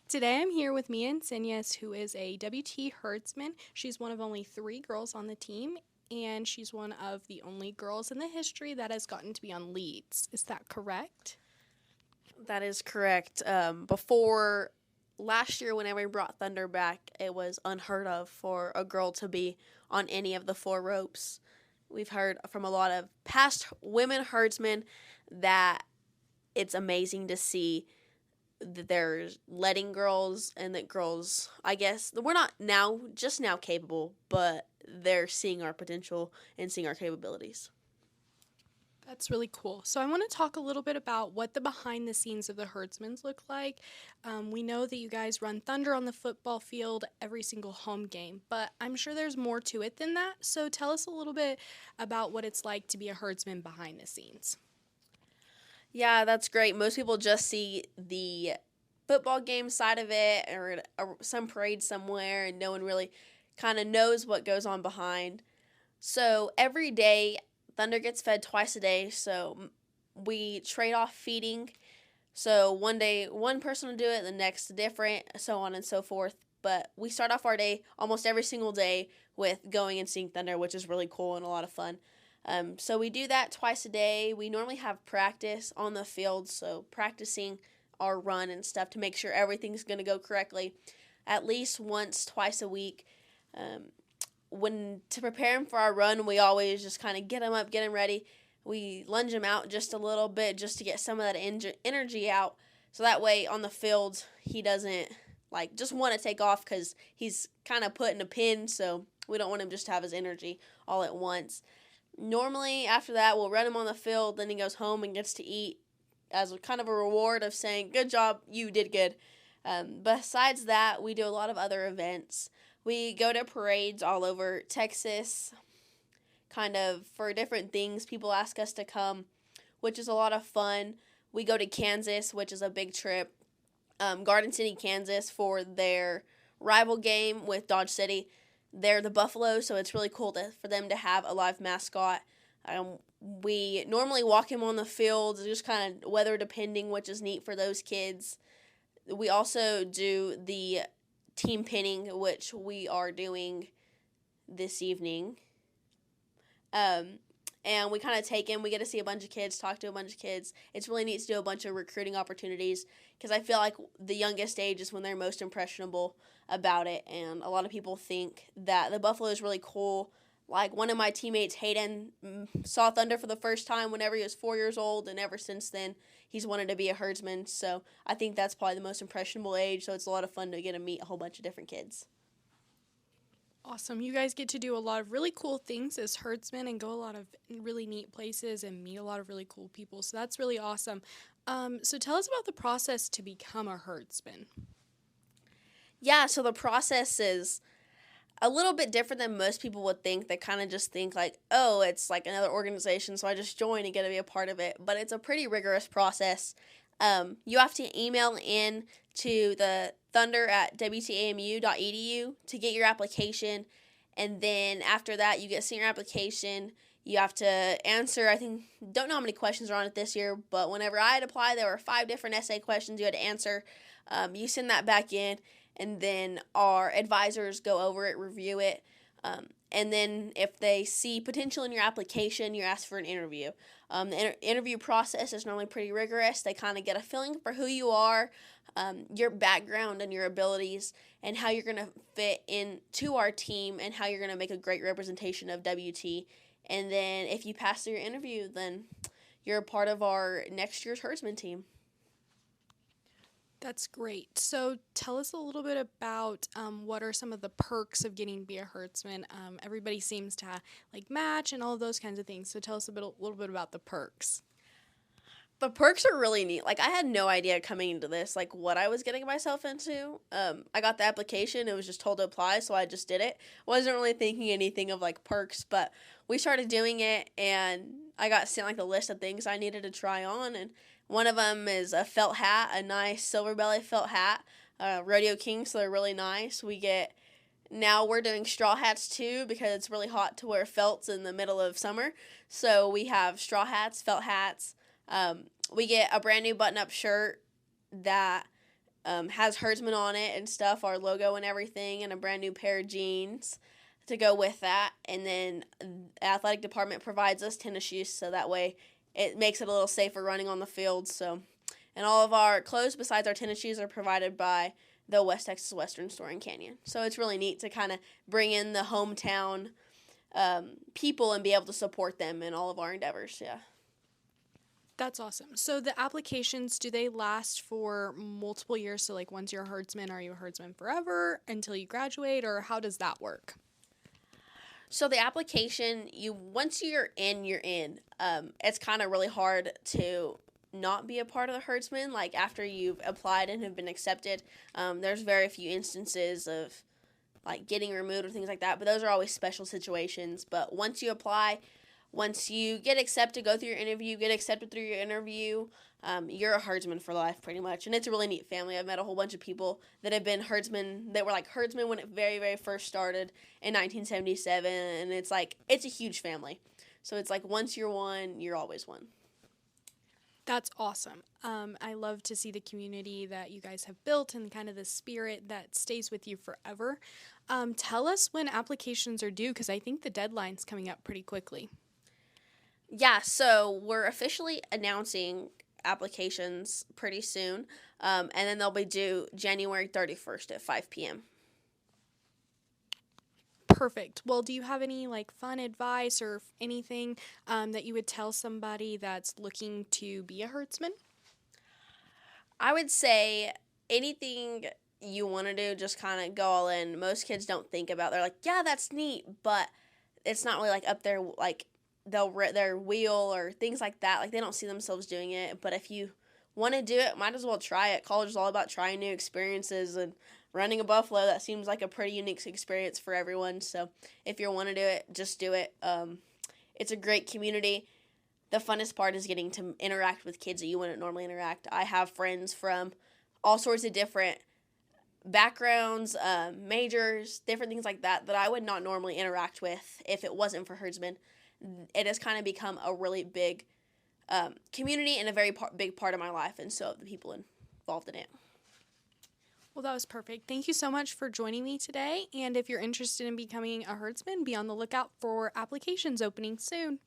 Today I'm here with Mia Insignias, who is a WT Herdsman. She's one of only 3 girls on the team, and she's one of the only girls in the history that has gotten to be on leads. Is that correct? That is correct. Before last year, whenever we brought Thunder back, it was unheard of for a girl to be on any of the 4 ropes. We've heard from a lot of past women herdsmen that it's amazing to see that they're letting girls and that girls, I guess, we're not just now capable, but they're seeing our potential and seeing our capabilities. That's really cool. So I want to talk a little bit about what the behind the scenes of the Herdsmans look like. We know that you guys run Thunder on the football field every single home game, but I'm sure there's more to it than that. So tell us a little bit about what it's like to be a herdsman behind the scenes. Yeah, that's great. Most people just see the football game side of it or some parade somewhere, and no one really kind of knows what goes on behind. So every day, Thunder gets fed twice a day. So we trade off feeding. So one day, one person will do it, the next, different, so on and so forth. But we start off our day almost every single day with going and seeing Thunder, which is really cool and a lot of fun. So we do that twice a day. We normally have practice on the field, so practicing our run and stuff to make sure everything's going to go correctly at least once, twice a week. Um, when to prepare them for our run, we always just kind of get them up, get them ready. We lunge them out just a little bit just to get some of that energy out. So that way on the field, he doesn't just want to take off because he's kind of put in a pin. So we don't want him just to have his energy all at once. Normally, after that, we'll run him on the field. Then he goes home and gets to eat as a kind of a reward of saying, "Good job, you did good." Besides that, we do a lot of other events. We go to parades all over Texas, kind of for different things. People ask us to come, which is a lot of fun. We go to Kansas, which is a big trip. Garden City, Kansas, for their rival game with Dodge City. They're the Buffalo, so it's really cool for them to have a live mascot. We normally walk him on the field, just kind of weather depending, which is neat for those kids. We also do the team pinning, which we are doing this evening. And we kind of take in, we get to see a bunch of kids, talk to a bunch of kids. It's really neat to do a bunch of recruiting opportunities because I feel like the youngest age is when they're most impressionable about it. And a lot of people think that the Buffalo is really cool. Like one of my teammates, Hayden, saw Thunder for the first time whenever he was 4 years old, and ever since then, he's wanted to be a herdsman. So I think that's probably the most impressionable age. So it's a lot of fun to get to meet a whole bunch of different kids. Awesome. You guys get to do a lot of really cool things as herdsmen and go a lot of really neat places and meet a lot of really cool people. So that's really awesome. So tell us about the process to become a herdsman. Yeah, so the process is a little bit different than most people would think. They kind of just think like, oh, it's like another organization, so I just join and get to be a part of it. But it's a pretty rigorous process. You have to email in to the thunder at wtamu.edu to get your application. And then after that, you get sent your application. You have to answer, don't know how many questions are on it this year, but whenever I had applied, there were 5 different essay questions you had to answer. You send that back in, and then our advisors go over it, review it. And then if they see potential in your application, you're asked for an interview. The interview process is normally pretty rigorous. They kind of get a feeling for who you are, your background and your abilities, and how you're going to fit into our team and how you're going to make a great representation of WT. And then if you pass through your interview, then you're a part of our next year's Herdsman team. That's great. So tell us a little bit about what are some of the perks of getting to be a herdsman. Everybody seems to match and all of those kinds of things. So tell us a little bit about the perks. The perks are really neat. I had no idea coming into this, what I was getting myself into. I got the application. It was just told to apply, so I just did it. Wasn't really thinking anything of, perks, but we started doing it, and I got sent, a list of things I needed to try on, and one of them is a felt hat, a nice silver belly felt hat, Rodeo King, so they're really nice. Now we're doing straw hats, too, because it's really hot to wear felts in the middle of summer, so we have straw hats, felt hats. We get a brand new button-up shirt that has Herdsmen on it and stuff, our logo and everything, and a brand new pair of jeans to go with that. And then the athletic department provides us tennis shoes, so that way it makes it a little safer running on the field. So, and all of our clothes besides our tennis shoes are provided by the West Texas Western Store in Canyon. So it's really neat to kind of bring in the hometown people and be able to support them in all of our endeavors. Yeah. That's awesome. So the applications, do they last for multiple years? So like once you're a herdsman, are you a herdsman forever until you graduate, or how does that work? So the application, once you're in, you're in. It's kind of really hard to not be a part of the herdsman. Like after you've applied and have been accepted, there's very few instances of like getting removed or things like that. But those are always special situations. But once you apply, once you get accepted, go through your interview, get accepted through your interview, you're a herdsman for life pretty much. And it's a really neat family. I've met a whole bunch of people that have been herdsmen, that were like herdsmen when it very, very first started in 1977. And it's like, it's a huge family. So it's like once you're one, you're always one. That's awesome. I love to see the community that you guys have built and kind of the spirit that stays with you forever. Tell us when applications are due, because I think the deadline's coming up pretty quickly. Yeah, so we're officially announcing applications pretty soon, and then they'll be due January 31st at 5 p.m. Perfect. Well, do you have any like fun advice or anything that you would tell somebody that's looking to be a herdsman? I would say anything you want to do, just kind of go all in. Most kids don't think about, they're like, yeah, that's neat, but it's not really like up there, like they'll their wheel or things like that. Like they don't see themselves doing it. But if you want to do it, might as well try it. College is all about trying new experiences, and running a buffalo, that seems like a pretty unique experience for everyone. So if you want to do it, just do it. It's a great community. The funnest part is getting to interact with kids that you wouldn't normally interact. I have friends from all sorts of different backgrounds, majors, different things like that I would not normally interact with if it wasn't for Herdsmen. It has kind of become a really big community and a very big part of my life, and so have the people involved in it. Well, that was perfect. Thank you so much for joining me today. And if you're interested in becoming a herdsman, be on the lookout for applications opening soon.